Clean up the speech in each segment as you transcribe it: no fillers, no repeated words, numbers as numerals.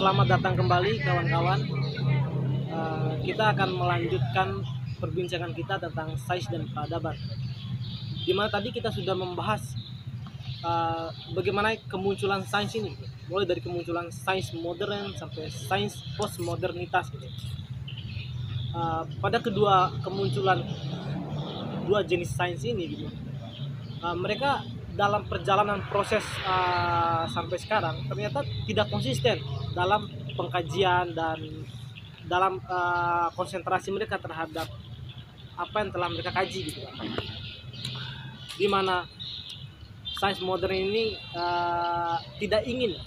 Selamat datang kembali kawan-kawan. Kita akan melanjutkan perbincangan kita tentang sains dan peradaban. Dimana tadi kita sudah membahas bagaimana kemunculan sains ini, mulai dari kemunculan sains modern sampai sains postmodernitas. Pada kemunculan dua jenis sains ini, mereka dalam perjalanan proses sampai sekarang ternyata tidak konsisten dalam pengkajian dan dalam konsentrasi mereka terhadap apa yang telah mereka kaji gitu kan. Di mana sains modern ini tidak ingin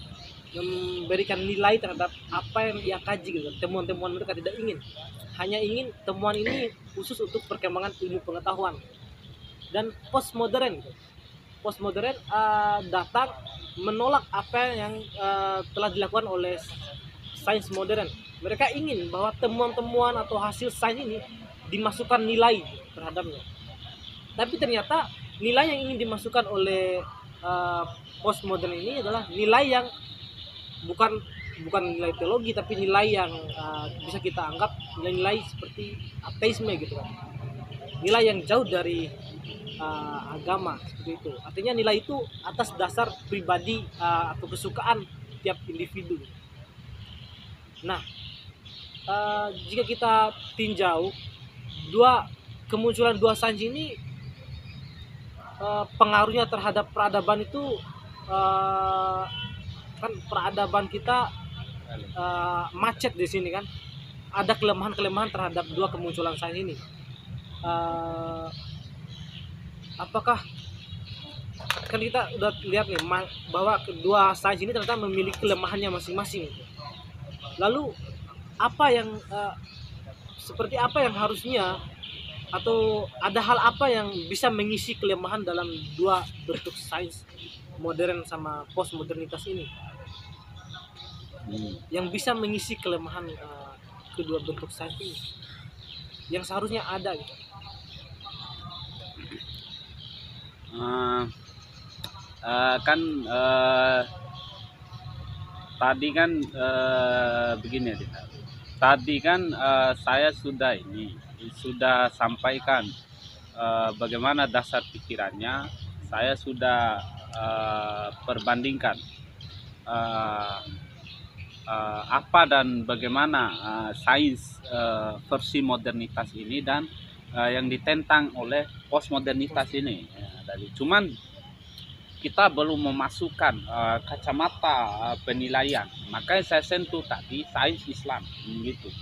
memberikan nilai terhadap apa yang ia kaji gitu. Temuan-temuan mereka tidak ingin, hanya ingin temuan ini khusus untuk perkembangan ilmu pengetahuan. Dan postmodern datang menolak apa yang telah dilakukan oleh sains modern. Mereka ingin bahwa temuan-temuan atau hasil sains ini dimasukkan nilai terhadapnya. Tapi ternyata nilai yang ingin dimasukkan oleh postmodern ini adalah nilai yang bukan nilai teologi, tapi nilai yang bisa kita anggap nilai seperti ateisme gitu kan. Nilai yang jauh dari agama seperti itu. Artinya nilai itu atas dasar pribadi atau kesukaan tiap individu. Nah, jika kita tinjau kemunculan dua sains ini, pengaruhnya terhadap peradaban itu kan peradaban kita macet di sini kan. Ada kelemahan-kelemahan terhadap dua kemunculan sains ini. Apakah kan kita udah lihat nih bahwa kedua sains ini ternyata memiliki kelemahannya masing-masing. Lalu seperti apa yang harusnya, atau ada hal apa yang bisa mengisi kelemahan dalam dua bentuk sains modern sama postmodernitas ini, yang bisa mengisi kelemahan kedua bentuk sains ini yang seharusnya ada gitu. Tadi kan begini ya, tadi kan saya sudah sampaikan bagaimana dasar pikirannya. Saya sudah perbandingkan apa dan bagaimana sains versi modernitas ini dan yang ditentang oleh postmodernitas ini. Cuman kita belum memasukkan kacamata penilaian. Makanya saya sentuh tadi sains Islam gitu.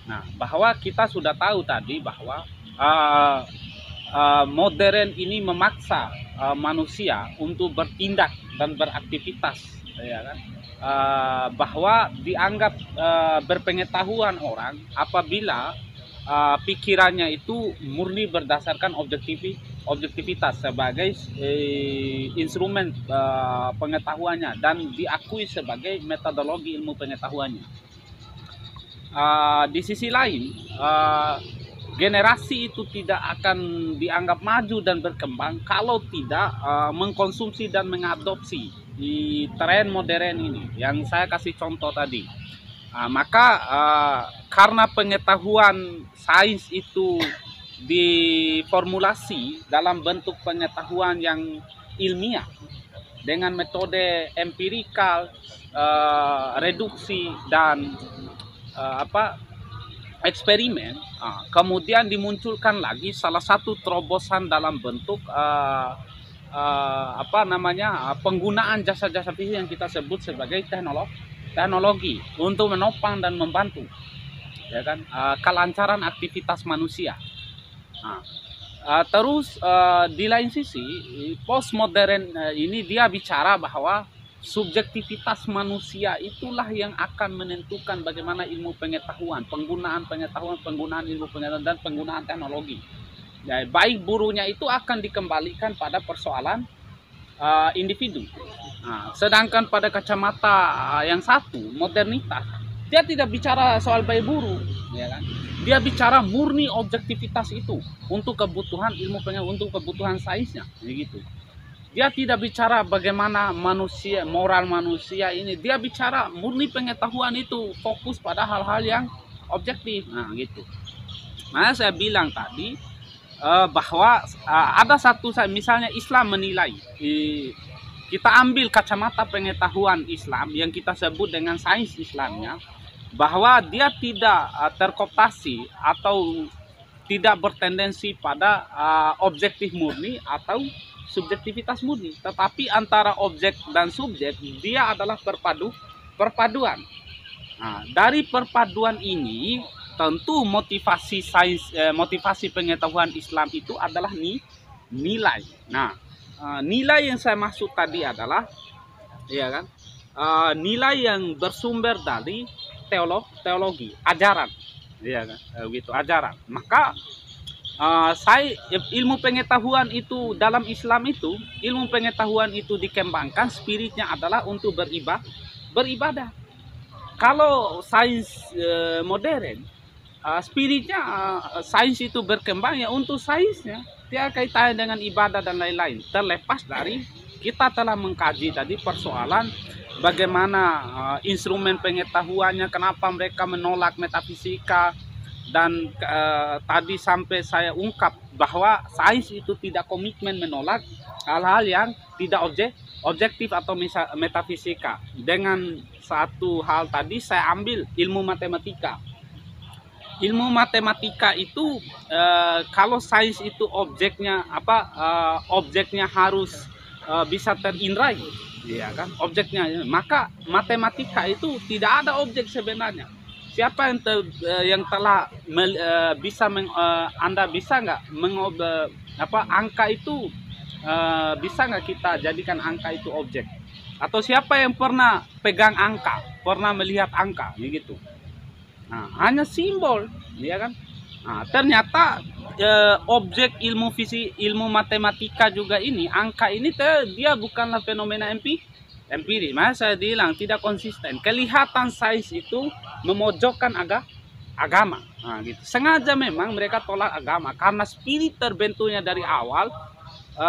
Nah, bahwa kita sudah tahu tadi bahwa modern ini memaksa manusia untuk bertindak dan beraktivitas, ya kan? Bahwa dianggap berpengetahuan orang apabila pikirannya itu murni berdasarkan objektivitas sebagai instrumen pengetahuannya dan diakui sebagai metodologi ilmu pengetahuannya. Di sisi lain, generasi itu tidak akan dianggap maju dan berkembang kalau tidak mengkonsumsi dan mengadopsi di tren modern ini yang saya kasih contoh tadi. Maka karena pengetahuan sains itu diformulasi dalam bentuk pengetahuan yang ilmiah dengan metode empirikal, reduksi dan eksperimen, kemudian dimunculkan lagi salah satu terobosan dalam bentuk penggunaan jasa-jasa fisik yang kita sebut sebagai teknologi untuk menopang dan membantu, ya kan, kelancaran aktivitas manusia. Terus di lain sisi postmodern ini dia bicara bahwa subjektivitas manusia itulah yang akan menentukan bagaimana ilmu pengetahuan, penggunaan ilmu pengetahuan dan penggunaan teknologi. Ya, baik buruknya itu akan dikembalikan pada persoalan individu. Sedangkan pada kacamata yang satu, modernitas, dia tidak bicara soal baik buruk, ya kan? Dia bicara murni objektivitas itu untuk kebutuhan ilmu pengetahuan, untuk kebutuhan sainsnya, begitu. Dia tidak bicara bagaimana manusia, moral manusia ini. Dia bicara murni pengetahuan itu, fokus pada hal-hal yang objektif. Nah, gitu. Nah, saya bilang tadi bahwa ada satu, misalnya Islam menilai, kita ambil kacamata pengetahuan Islam yang kita sebut dengan sains Islamnya, bahwa dia tidak terkooptasi atau tidak bertendensi pada objektif murni atau subjektivitas murni, tetapi antara objek dan subjek dia adalah perpaduan. Nah, dari perpaduan ini tentu motivasi sains, motivasi pengetahuan Islam itu adalah nilai. Nah, nilai yang saya maksud tadi adalah, ya kan, nilai yang bersumber dari teologi, ajaran, ya kan, gitu, ajaran. Maka ilmu pengetahuan itu dalam Islam itu, ilmu pengetahuan itu dikembangkan, spiritnya adalah untuk beribadah. Kalau sains modern, spiritnya sains itu berkembang ya untuk sainsnya, dia kaitannya dengan ibadah dan lain-lain. Terlepas dari kita telah mengkaji tadi persoalan bagaimana instrumen pengetahuannya, kenapa mereka menolak metafisika. Dan tadi sampai saya ungkap bahwa sains itu tidak komitmen menolak hal-hal yang tidak objektif atau metafisika. Dengan satu hal tadi saya ambil ilmu matematika. Ilmu matematika itu kalau sains itu objeknya objeknya harus bisa terindrai, ya kan? Objeknya, maka matematika itu tidak ada objek sebenarnya. Siapa yang telah bisa Anda bisa nggak angka itu bisa nggak kita jadikan angka itu objek? Atau siapa yang pernah pegang angka, pernah melihat angka, gitu? Nah, hanya simbol, ya kan? Nah, ternyata objek ilmu fisik, ilmu matematika juga ini, angka ini dia bukanlah fenomena empiris. Makanya saya bilang tidak konsisten. Kelihatan sains itu memojokkan agama. Nah, gitu. Sengaja memang mereka tolak agama karena spirit terbentuknya dari awal,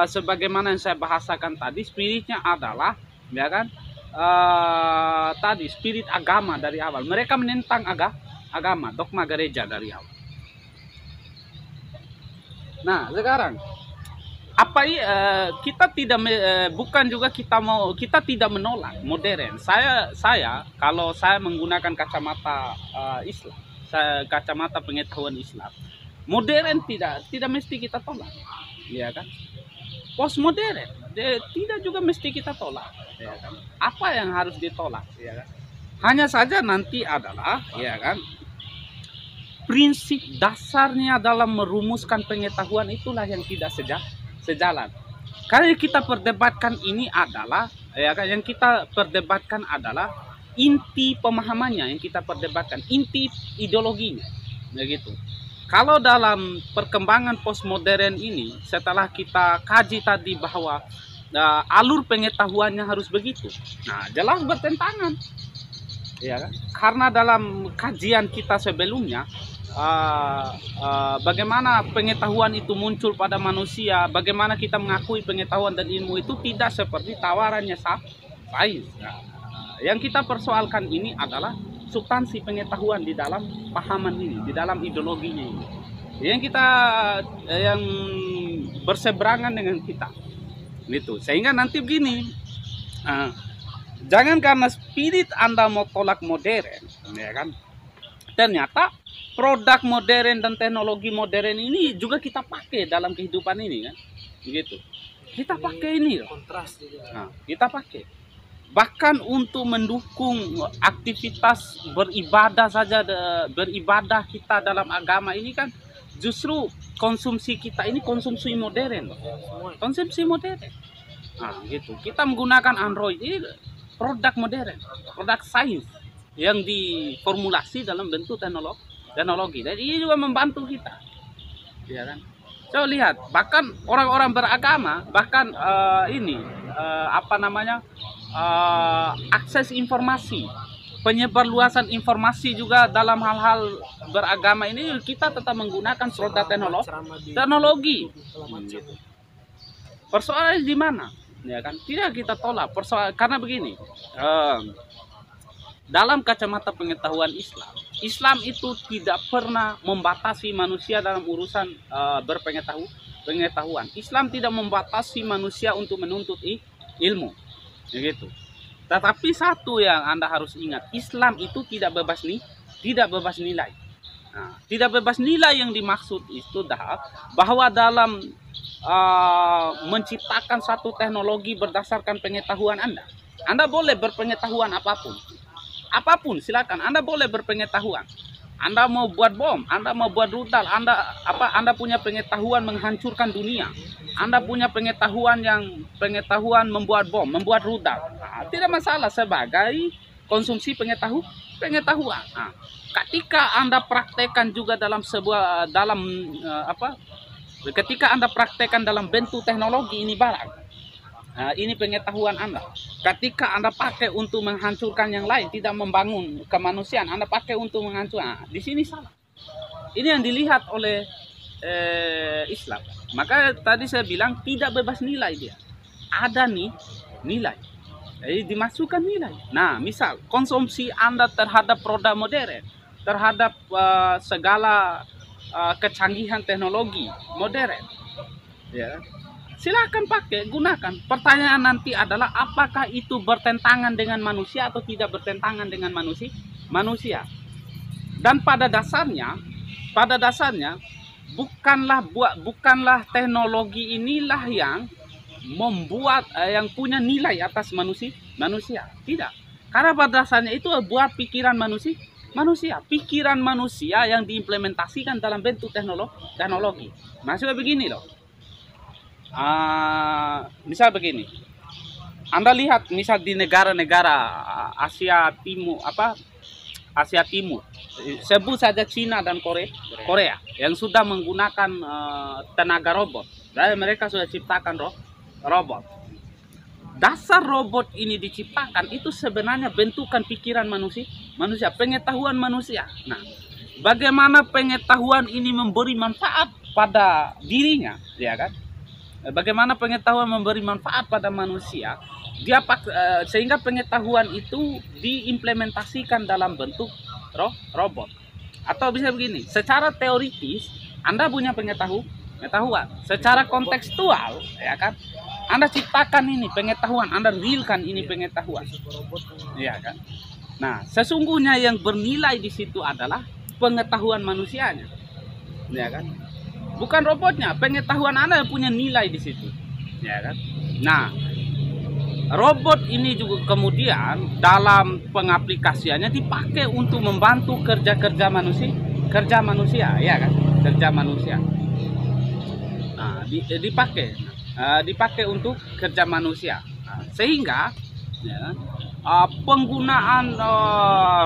sebagaimana yang saya bahasakan tadi, spiritnya adalah, ya kan, tadi spirit agama dari awal. Mereka menentang agama, dogma gereja dari awal. Nah, sekarang kita tidak bukan juga kita tidak menolak modern. Kalau saya menggunakan kacamata Islam, kacamata pengetahuan Islam, modern tidak mesti kita tolak, ya kan? Postmodern tidak juga mesti kita tolak, ya kan? Apa yang harus ditolak, ya kan? Hanya saja nanti adalah, ya kan, prinsip dasarnya dalam merumuskan pengetahuan itulah yang tidak sejalan. Karena yang kita perdebatkan ini adalah, ya kan, yang kita perdebatkan adalah inti pemahamannya, yang kita perdebatkan inti ideologinya, begitu. Kalau dalam perkembangan postmodern ini, setelah kita kaji tadi bahwa alur pengetahuannya harus begitu, nah jelas bertentangan, ya kan? Karena dalam kajian kita sebelumnya, bagaimana pengetahuan itu muncul pada manusia, bagaimana kita mengakui pengetahuan dan ilmu itu tidak seperti tawarannya sains. Nah, yang kita persoalkan ini adalah substansi pengetahuan di dalam pahaman ini, di dalam ideologinya ini. Yang berseberangan dengan kita. Gitu. Sehingga nanti begini, jangan karena spirit Anda mau tolak modern, ya kan? Ternyata produk modern dan teknologi modern ini juga kita pakai dalam kehidupan ini, kan? Begitu. Kita pakai ini, kontras juga. Nah, kita pakai. Bahkan untuk mendukung aktivitas beribadah saja, beribadah kita dalam agama ini kan justru konsumsi kita ini konsumsi modern. Konsumsi modern. Nah, gitu. Kita menggunakan Android ini produk modern, produk sains yang diformulasi dalam bentuk teknologi. Dan ini juga membantu kita, ya kan? Coba lihat, bahkan orang-orang beragama, bahkan akses informasi, penyebarluasan informasi juga dalam hal-hal beragama ini kita tetap menggunakan produk teknologi. Persoalannya di mana? ya kan? Tidak kita tolak karena begini. Dalam kacamata pengetahuan Islam, Islam itu tidak pernah membatasi manusia dalam urusan pengetahuan. Islam tidak membatasi manusia untuk menuntut ilmu, begitu. Tetapi satu yang Anda harus ingat, Islam itu tidak bebas nilai. Nah, tidak bebas nilai yang dimaksud itu bahwa dalam menciptakan satu teknologi berdasarkan pengetahuan Anda boleh berpengetahuan apapun silakan, Anda boleh berpengetahuan. Anda mau buat bom, Anda mau buat rudal, Anda punya pengetahuan menghancurkan dunia. Anda punya pengetahuan membuat bom, membuat rudal. Nah, tidak masalah sebagai konsumsi pengetahuan. Nah, ketika Anda praktekkan juga ketika Anda praktekkan dalam bentuk teknologi ini barang. Nah, ini pengetahuan Anda. Ketika Anda pakai untuk menghancurkan yang lain, tidak membangun kemanusiaan, Anda pakai untuk menghancurkan. Nah, di sini salah. Ini yang dilihat oleh Islam. Maka tadi saya bilang tidak bebas nilai dia. Ada nilai. Jadi dimasukkan nilai. Nah, misal konsumsi Anda terhadap produk modern, terhadap segala kecanggihan teknologi modern, ya. Silakan pakai, gunakan. Pertanyaan nanti adalah apakah itu bertentangan dengan manusia atau tidak bertentangan dengan manusia. Dan pada dasarnya bukanlah teknologi inilah yang membuat yang punya nilai atas manusia. Tidak. Karena pada dasarnya itu buat pikiran manusia. Pikiran manusia yang diimplementasikan dalam bentuk teknologi. Maksudnya begini loh. Misal begini, Anda lihat misal di negara-negara Asia Timur, sebut saja Cina dan Korea yang sudah menggunakan tenaga robot. Dan mereka sudah ciptakan robot. Dasar robot ini diciptakan itu sebenarnya bentukan pikiran manusia, pengetahuan manusia. Nah, bagaimana pengetahuan ini memberi manfaat pada dirinya, ya kan? Bagaimana pengetahuan memberi manfaat pada manusia, sehingga pengetahuan itu diimplementasikan dalam bentuk robot. Atau bisa begini, secara teoritis Anda punya pengetahuan, secara kontekstual, ya kan? Anda ciptakan ini pengetahuan, Anda realkan ini pengetahuan, ya kan? Nah, sesungguhnya yang bernilai di situ adalah pengetahuan manusianya, ya kan? Bukan robotnya, pengetahuan Anda punya nilai di situ, ya kan? Nah, robot ini juga kemudian dalam pengaplikasiannya dipakai untuk membantu kerja manusia, ya kan? Kerja manusia. Nah, dipakai untuk kerja manusia. Nah, sehingga ya, penggunaan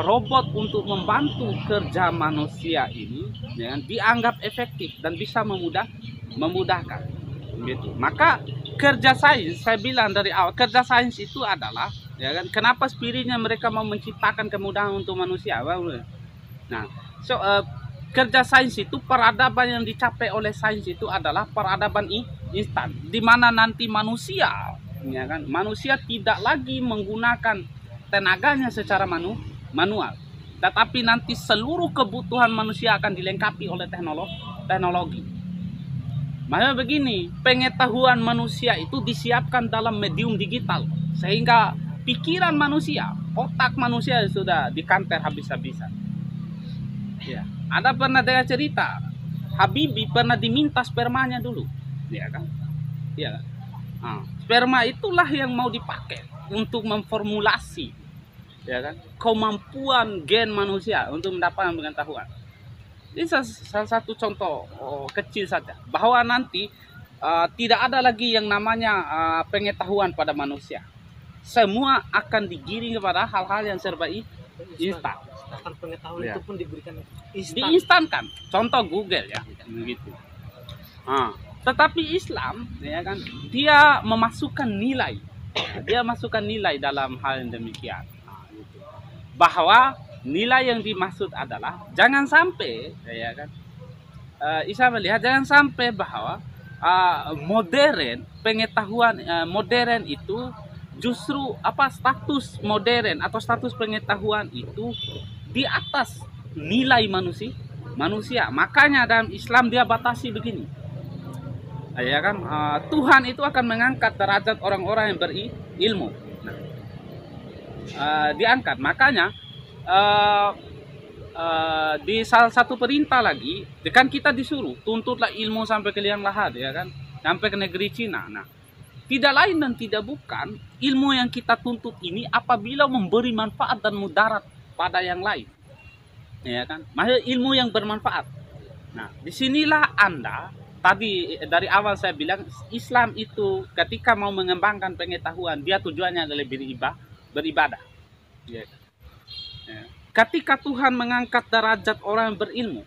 robot untuk membantu kerja manusia ini ya, dianggap efektif dan bisa memudahkan gitu. Maka kerja sains, saya bilang dari awal, kerja sains itu adalah ya kan, kenapa spiritnya mereka mau menciptakan kemudahan untuk manusia. Nah, kerja sains itu, peradaban yang dicapai oleh sains itu adalah peradaban instan, di mana nanti manusia, ya kan, manusia tidak lagi menggunakan tenaganya secara manual, tetapi nanti seluruh kebutuhan manusia akan dilengkapi oleh teknologi. Makanya begini, pengetahuan manusia itu disiapkan dalam medium digital, sehingga pikiran manusia, otak manusia sudah dikanter habis-habisan. Ya, Anda pernah dengar cerita Habibie pernah diminta spermanya dulu, ya kan? Ya. Nah, sperma itulah yang mau dipakai untuk memformulasi, ya kan, kemampuan gen manusia untuk mendapatkan pengetahuan. Ini salah satu contoh kecil saja bahwa nanti tidak ada lagi yang namanya pengetahuan pada manusia. Semua akan digiring kepada hal-hal yang serba instan. Bahkan pengetahuan Ya. itu pun diberikan instan. Diinstankan. Contoh Google ya, begitu. Tetapi Islam, ya kan, dia memasukkan nilai. Dia masukkan nilai dalam hal yang demikian. Gitu. Bahwa nilai yang dimaksud adalah jangan sampai, ya kan, Islam melihat jangan sampai bahwa modern, pengetahuan modern itu justru status modern atau status pengetahuan itu di atas nilai manusia. Makanya dalam Islam dia batasi begini, ya kan, Tuhan itu akan mengangkat derajat orang-orang yang berilmu. Diangkat. Makanya di salah satu perintah lagi, kan kita disuruh tuntutlah ilmu sampai ke liang lahat, ya kan, sampai ke negeri Cina. Nah, tidak lain dan tidak bukan ilmu yang kita tuntut ini apabila memberi manfaat dan mudarat pada yang lain, ya kan, maksudnya ilmu yang bermanfaat. Nah, disinilah Anda tadi dari awal saya bilang Islam itu ketika mau mengembangkan pengetahuan dia tujuannya adalah beribadah. Ya. Ketika Tuhan mengangkat derajat orang yang berilmu,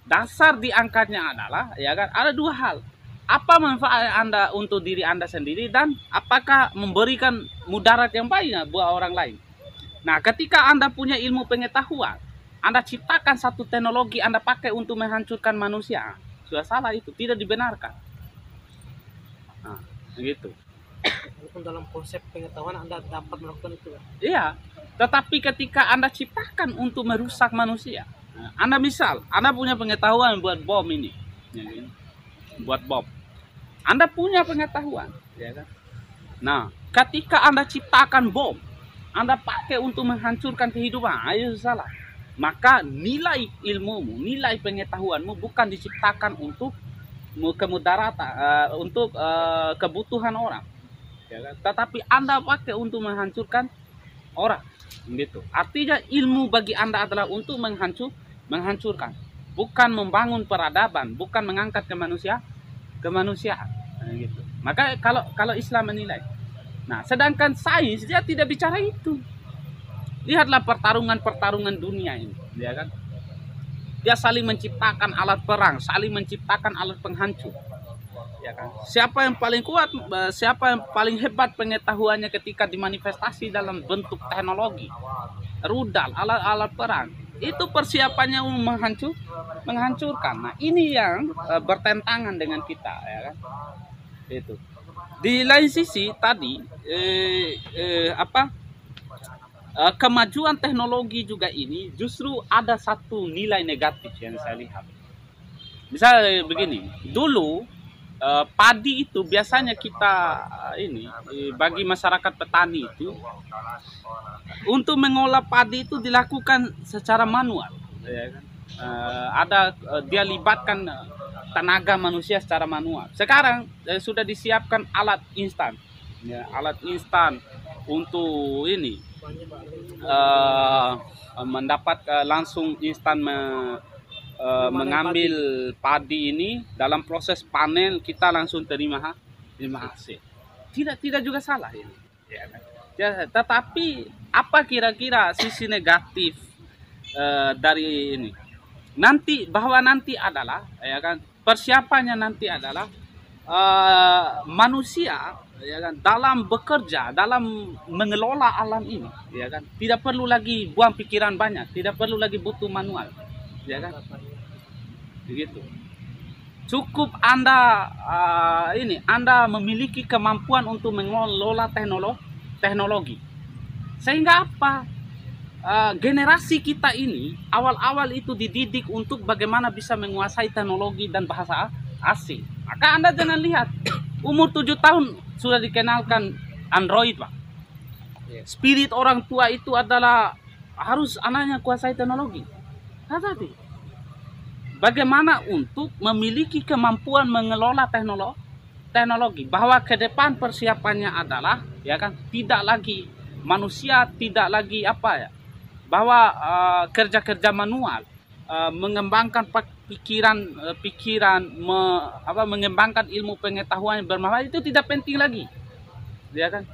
dasar diangkatnya adalah, ya kan, ada dua hal. Apa manfaat Anda untuk diri Anda sendiri dan apakah memberikan mudarat yang baik buat orang lain. Nah, ketika Anda punya ilmu pengetahuan, Anda ciptakan satu teknologi Anda pakai untuk menghancurkan manusia, sudah salah, itu tidak dibenarkan. Nah, begitu. Walaupun dalam konsep pengetahuan Anda dapat melakukan itu. Iya, tetapi ketika Anda ciptakan untuk merusak manusia, Anda punya pengetahuan buat bom ini, ya kan? Buat bom, Anda punya pengetahuan, ya kan? Nah, ketika Anda ciptakan bom, Anda pakai untuk menghancurkan kehidupan, ayo salah. Maka nilai ilmumu, nilai pengetahuanmu bukan diciptakan untuk kemudaratan, untuk kebutuhan orang, ya kan? Tetapi Anda pakai untuk menghancurkan orang, gitu. Artinya ilmu bagi Anda adalah untuk menghancurkan, bukan membangun peradaban, bukan mengangkat kemanusiaan, gitu. Maka kalau Islam menilai, nah, sedangkan sains dia tidak bicara itu. Lihatlah pertarungan dunia ini, ya kan? Dia saling menciptakan alat perang, saling menciptakan alat penghancur, ya kan? Siapa yang paling kuat, siapa yang paling hebat pengetahuannya ketika dimanifestasi dalam bentuk teknologi, rudal, alat-alat perang, itu persiapannya menghancurkan. Nah, ini yang bertentangan dengan kita, ya kan? Itu. Di lain sisi tadi kemajuan teknologi juga ini justru ada satu nilai negatif yang saya lihat. Misalnya begini, dulu padi itu biasanya kita bagi masyarakat petani itu untuk mengolah padi itu dilakukan secara manual, ya kan? Dia libatkan tenaga manusia secara manual. Sekarang sudah disiapkan alat instan, ya, alat instan untuk mendapat langsung instan mengambil padi ini, dalam proses panen kita langsung terima hasil. Tidak juga salah ini, ya kan? Ya, tetapi apa kira-kira sisi negatif dari ini? Nanti adalah, ya kan, persiapannya nanti adalah manusia, ya kan, dalam bekerja, dalam mengelola alam ini, ya kan, tidak perlu lagi buang pikiran banyak, tidak perlu lagi butuh manual, ya kan, begitu. Cukup Anda Anda memiliki kemampuan untuk mengelola teknologi, sehingga apa? Generasi kita ini awal-awal itu dididik untuk bagaimana bisa menguasai teknologi dan bahasa asing. Maka Anda jangan lihat umur 7 tahun sudah dikenalkan Android, Pak. Spirit orang tua itu adalah harus anaknya kuasai teknologi. Tadi bagaimana untuk memiliki kemampuan mengelola teknologi, bahwa ke depan persiapannya adalah, ya kan, tidak lagi manusia, tidak lagi bahwa kerja-kerja manual, mengembangkan pikiran, mengembangkan ilmu pengetahuan yang bermanfaat itu tidak penting lagi, ya kan?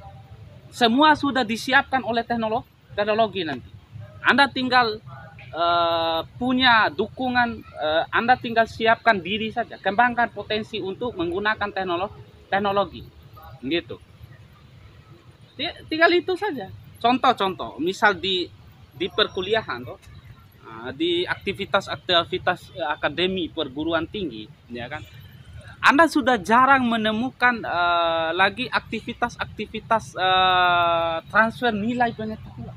Semua sudah disiapkan oleh teknologi nanti. Anda tinggal punya dukungan, Anda tinggal siapkan diri saja, kembangkan potensi untuk menggunakan teknologi, gitu. Tinggal itu saja. Contoh, misal di perkuliahan, di aktivitas akademi perguruan tinggi, ya kan, Anda sudah jarang menemukan lagi aktivitas-aktivitas transfer nilai pengetahuan.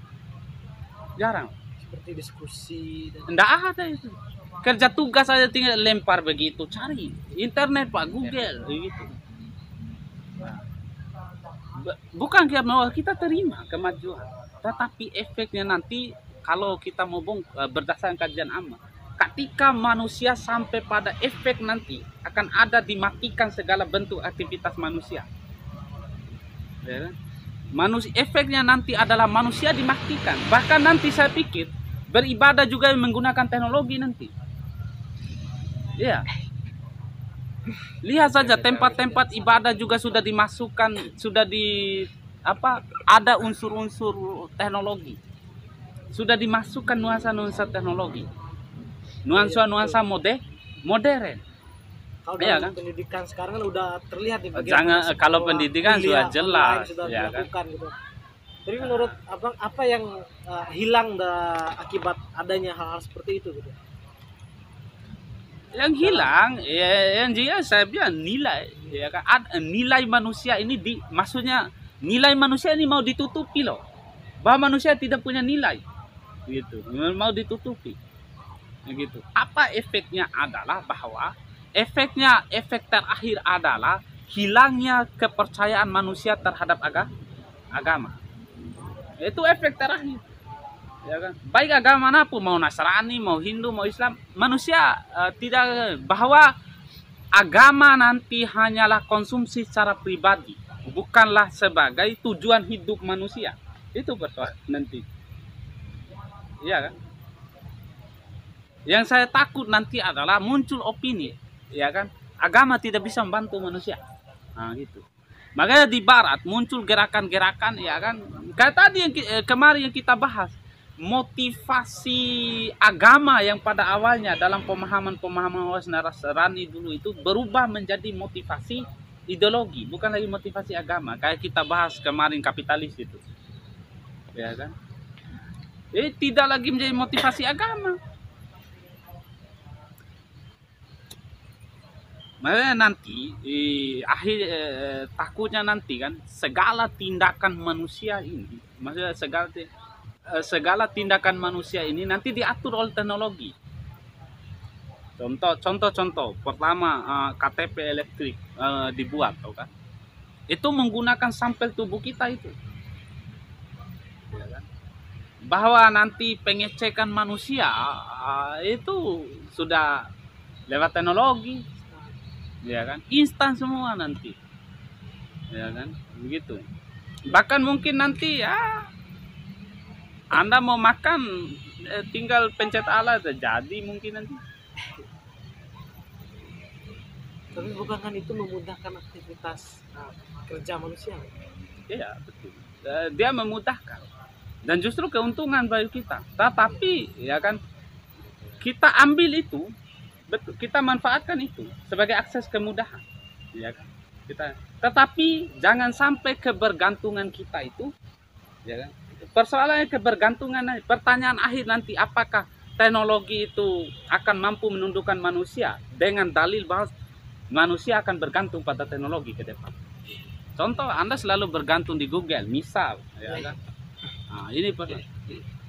Jarang. Seperti diskusi dan Enggak ada itu. Kerja tugas saja tinggal lempar begitu, cari internet Pak, Google begitu. Bukan kita terima kemajuan, tetapi efeknya nanti kalau kita mau berdasarkan kajian amal, ketika manusia sampai pada efek nanti akan ada dimatikan segala bentuk aktivitas manusia. Ya kan? Efeknya nanti adalah manusia dimatikan. Bahkan nanti saya pikir beribadah juga menggunakan teknologi nanti. Ya. Lihat saja tempat-tempat ibadah juga sudah dimasukkan, sudah ada unsur-unsur teknologi. Sudah dimasukkan nuansa-nuansa teknologi. Nuansa-nuansa modern. kalau Iya, dalam kan? pendidikan sekarang kan udah terlihat nih Jangan sekolah, kalau pendidikan sudah kuliah jelas, online sudah ya kan? dilakukan gitu. Tapi menurut abang apa yang hilang akibat adanya hal-hal seperti itu gitu? Yang hilang, ya, yang jelas saya bilang nilai, ya kan? Nilai manusia ini maksudnya nilai manusia ini mau ditutupi loh, bahwa manusia tidak punya nilai, gitu, mau ditutupi, gitu. Apa efeknya adalah bahwa efek terakhir adalah hilangnya kepercayaan manusia terhadap agama. Itu efek terakhir. Ya kan? Baik agama manapun, mau Nasrani, mau Hindu, mau Islam, manusia tidak, bahwa agama nanti hanyalah konsumsi secara pribadi, bukanlah sebagai tujuan hidup manusia. Itu betul nanti. Iya kan? Yang saya takut nanti adalah muncul opini, ya kan? Agama tidak bisa membantu manusia. Nah, gitu. Makanya di barat muncul gerakan-gerakan, ya kan? Kayak tadi kemarin yang kita bahas, motivasi agama yang pada awalnya dalam pemahaman Nasrani dulu itu berubah menjadi motivasi ideologi, bukan lagi motivasi agama. Kayak kita bahas kemarin kapitalis itu, ya kan? Tidak lagi menjadi motivasi agama. Makanya nanti takutnya nanti kan segala tindakan manusia ini, maksudnya segala tindakan manusia ini nanti diatur oleh teknologi. Contoh pertama, KTP elektrik dibuat, tau kan? Itu menggunakan sampel tubuh kita itu, ya kan? Bahwa nanti pengecekan manusia itu sudah lewat teknologi, ya kan? Instan semua nanti, ya kan? Begitu. Bahkan mungkin nanti ya Anda mau makan tinggal pencet alat jadi mungkin nanti. Tapi bukan kan itu memudahkan aktivitas kerja manusia? Iya, betul. Dia memudahkan. Dan justru keuntungan bagi kita. Tetapi ya kan, kita ambil itu, betul, kita manfaatkan itu sebagai akses kemudahan, ya kan? Tetapi jangan sampai kebergantungan kita itu, ya kan? Persoalannya kebergantungan. Pertanyaan akhir nanti, apakah teknologi itu akan mampu menundukkan manusia dengan dalil bahwa manusia akan bergantung pada teknologi ke depan. Contoh, Anda selalu bergantung di Google, misal, ya kan? Nah, ini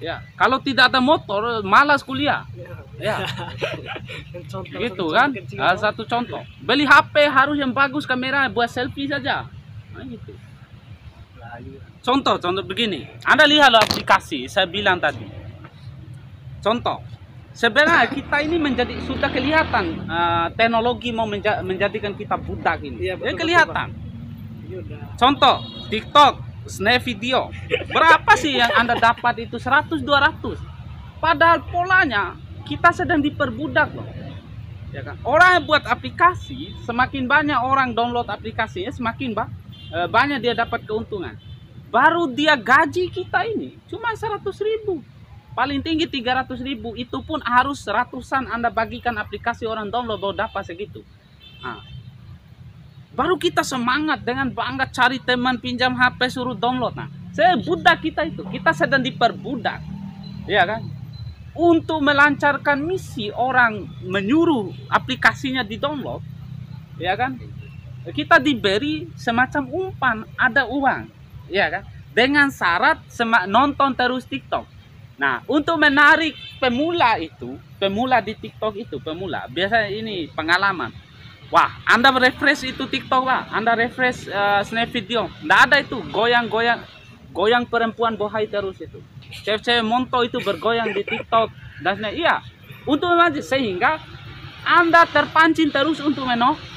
ya, kalau tidak ada motor, malas kuliah. Ya. Contoh, Gitu kan? Satu contoh. Beli HP harus yang bagus, kamera buat selfie saja. Nah, gitu. Contoh begini. Anda lihat loh aplikasi, saya bilang tadi. Contoh, sebenarnya kita ini sudah kelihatan teknologi mau menjadikan kita budak ini. Iya, betul, kelihatan. Betul, Contoh, TikTok, Snap video. Berapa sih yang Anda dapat itu? 100, 200. Padahal polanya kita sedang diperbudak loh. Ya kan? Orang yang buat aplikasi, semakin banyak orang download aplikasinya, semakin banyak dia dapat keuntungan. Baru dia gaji kita ini cuma 100.000. Paling tinggi 300.000. Itu pun harus ratusan Anda bagikan aplikasi orang download baru dapat segitu. Nah, baru kita semangat dengan bangga cari teman pinjam HP suruh download. Nah, saya budak kita itu. Kita sedang diperbudak. Ya kan? Untuk melancarkan misi orang menyuruh aplikasinya di download. ya kan? Kita diberi semacam umpan, ada uang, ya kan? Dengan syarat nonton terus TikTok. Nah, untuk menarik pemula di TikTok itu, biasanya ini pengalaman. Wah, Anda refresh itu TikTok, Pak. Anda refresh snap video. Nggak ada itu, goyang perempuan bohai terus itu. Cewek-cewek monto itu bergoyang di TikTok. Dan iya, untuk sehingga Anda terpancing terus untuk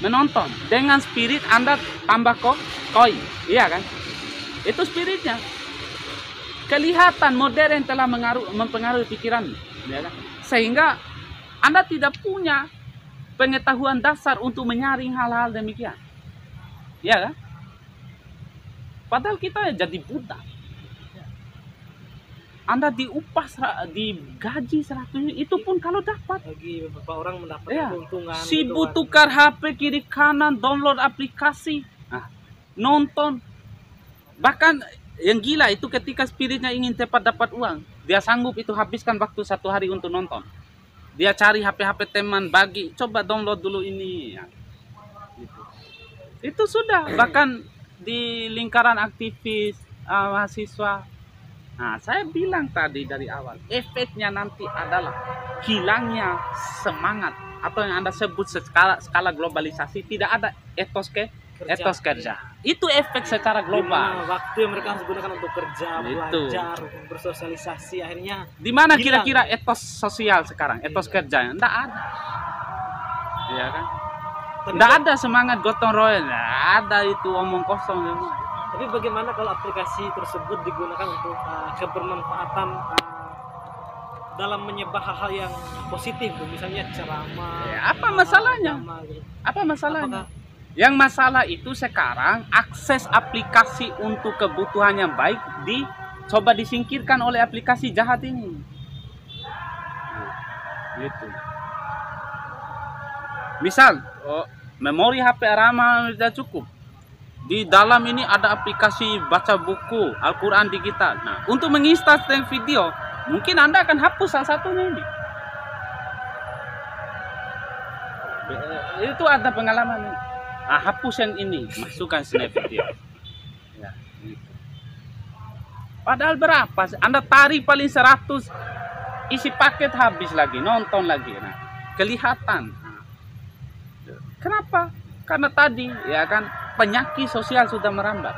menonton. Dengan spirit Anda tambah koin. Iya kan? Itu spiritnya. Kelihatan modern telah mempengaruhi pikiran, ya kan? Sehingga Anda tidak punya pengetahuan dasar untuk menyaring hal-hal demikian, ya kan? Padahal kita jadi budak. Anda digaji 100, itu pun kalau dapat. Bagi beberapa orang mendapat Ya. keuntungan. Sibuk gitu tukar kan. HP kiri kanan, download aplikasi, nonton. Bahkan yang gila itu ketika spiritnya ingin cepat dapat uang, dia sanggup itu habiskan waktu 1 hari untuk nonton. Dia cari HP-HP teman, bagi, coba download dulu ini. Ya. Gitu. Itu sudah, bahkan di lingkaran aktivis, mahasiswa. Nah, saya bilang tadi dari awal, efeknya nanti adalah hilangnya semangat atau yang Anda sebut skala globalisasi, tidak ada etos kerja. Itu efek secara global. Dimana waktu yang mereka harus gunakan untuk kerja, belajar, bersosialisasi, akhirnya di mana hilang. kira-kira etos sosial sekarang, etos kerja? Enggak ada. Ya kan? Enggak ada semangat gotong royong, enggak ada, itu omong kosong semua. Tapi bagaimana kalau aplikasi tersebut digunakan untuk kebermanfaatan dalam menyebar hal-hal yang positif, misalnya ceramah. Ya, apa masalahnya? Gitu. Apa masalahnya? Yang masalah itu sekarang akses aplikasi untuk kebutuhan yang baik coba disingkirkan oleh aplikasi jahat ini. Gitu. Misal, memori HP ramah sudah cukup. Di dalam ini ada aplikasi baca buku, Al-Quran digital. Nah, untuk menginstal video, mungkin Anda akan hapus salah satunya ini. Itu ada pengalaman ini. Hapus yang ini, masukkan snap video. Ya, gitu. Padahal berapa? Anda tarik paling 100, isi paket habis lagi, nonton lagi. Nah, kelihatan. Kenapa? Karena tadi, ya kan, penyakit sosial sudah merambat.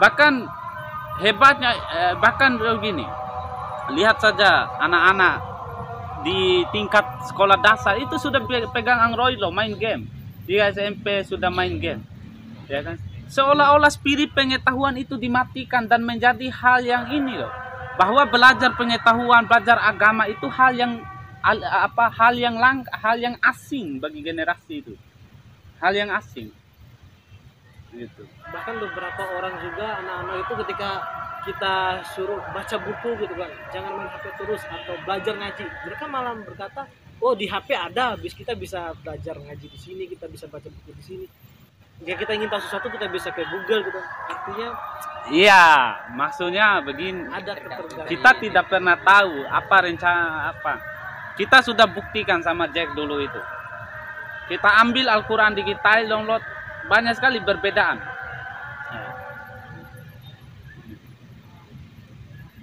Bahkan hebatnya, bahkan begini, lihat saja anak-anak di tingkat sekolah dasar itu sudah pegang Android loh, main game. Di SMP sudah main game, ya kan? Seolah-olah spirit pengetahuan itu dimatikan dan menjadi hal yang ini loh, bahwa belajar pengetahuan, belajar agama itu hal yang hal yang asing bagi generasi itu, hal yang asing. Gitu. Bahkan beberapa orang juga, anak-anak itu ketika kita suruh baca buku gitu kan, jangan main HP terus atau belajar ngaji, mereka malah berkata, oh di HP ada, habis kita bisa belajar ngaji di sini, kita bisa baca buku di sini. Jika kita ingin tahu sesuatu kita bisa ke Google gitu. Artinya iya, maksudnya begini, ada ketergantungan. kita tidak pernah tahu apa rencana apa. Kita sudah buktikan sama Jack dulu itu. Kita ambil Al-Quran digital, download, banyak sekali perbedaan.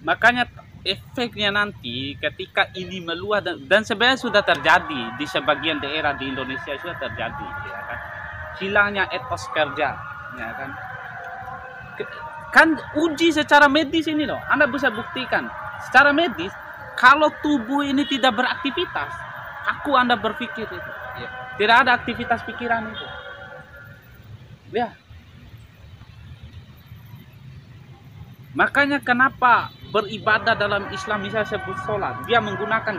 Makanya efeknya nanti ketika ini meluas dan sebenarnya sudah terjadi di sebagian daerah di Indonesia, sudah terjadi, ya kan? Hilangnya etos kerja, ya kan? Kan uji secara medis ini loh, Anda bisa buktikan secara medis kalau tubuh ini tidak beraktivitas, Anda berpikir itu, tidak ada aktivitas pikiran itu, ya. Makanya kenapa beribadah dalam Islam bisa sebut sholat, dia menggunakan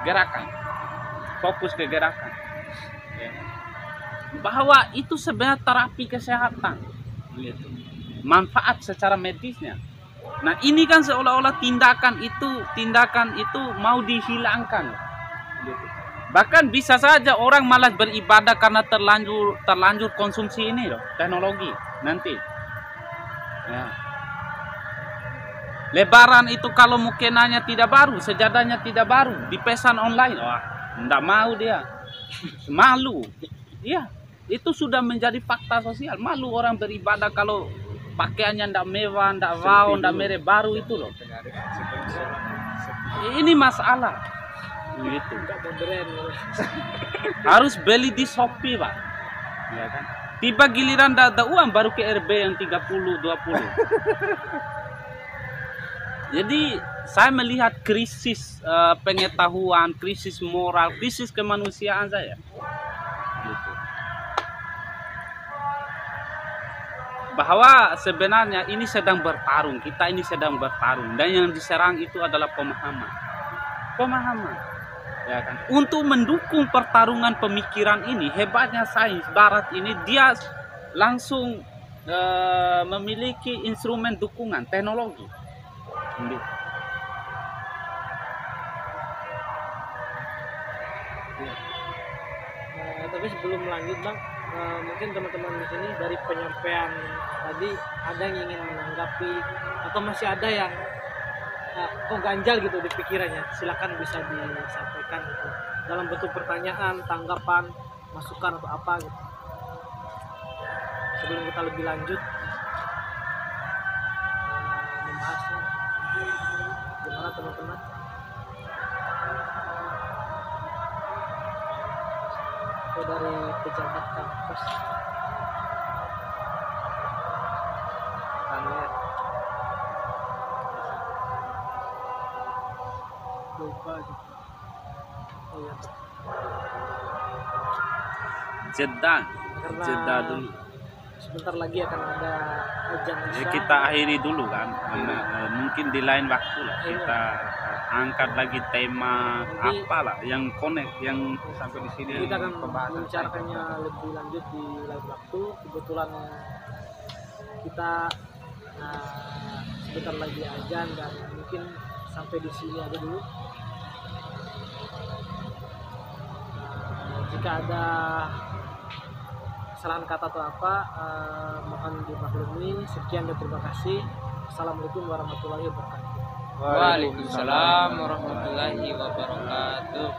gerakan, fokus ke gerakan, ya. Bahwa itu sebenarnya terapi kesehatan, gitu. Manfaat secara medisnya. Nah ini kan seolah-olah tindakan itu mau dihilangkan, gitu. Bahkan bisa saja orang malas beribadah karena terlanjur konsumsi ini loh, teknologi nanti, ya. Lebaran itu kalau mukenanya tidak baru, sejadahnya tidak baru, dipesan online, wah, enggak mau dia. Malu. Iya, itu sudah menjadi fakta sosial. Malu orang beribadah kalau pakaiannya ndak mewah, ndak wow, ndak merek baru itu loh. Ini masalah. Gitu. Harus beli di Shopee, Pak. Ya kan? Tiba giliran ada uang baru ke RB yang 30 20. Jadi saya melihat krisis pengetahuan, krisis moral, krisis kemanusiaan saya. Gitu. Bahwa sebenarnya ini sedang bertarung, kita ini sedang bertarung, dan yang diserang itu adalah pemahaman. Pemahaman. Ya kan? Untuk mendukung pertarungan pemikiran ini, hebatnya sains barat ini, dia langsung memiliki instrumen dukungan teknologi. Tapi sebelum lanjut Bang, mungkin teman-teman di sini dari penyampaian tadi ada yang ingin menanggapi atau masih ada yang kok ganjal gitu di pikirannya, silakan bisa disampaikan gitu dalam bentuk pertanyaan, tanggapan, masukan atau apa gitu. Sebelum kita lebih lanjut membahasnya, gimana teman-teman? Itu dari pejabat kampus. Amin. Lupa gitu. Oh iya. Jeda dulu. Sebentar lagi akan ada azan Ya, isya. kita akhiri dulu kan. Mungkin di lain waktu lah kita angkat lagi tema Nanti, apalah yang connect yang sampai di sini. kita akan pembahasan membicarakannya lebih lanjut di lain waktu. Kebetulan kita sebentar lagi azan dan mungkin sampai di sini aja dulu. Jika ada kesalahan kata atau apa, mohon dimaklumi. Sekian dan terima kasih. Assalamualaikum warahmatullahi wabarakatuh. Waalaikumsalam warahmatullahi wabarakatuh.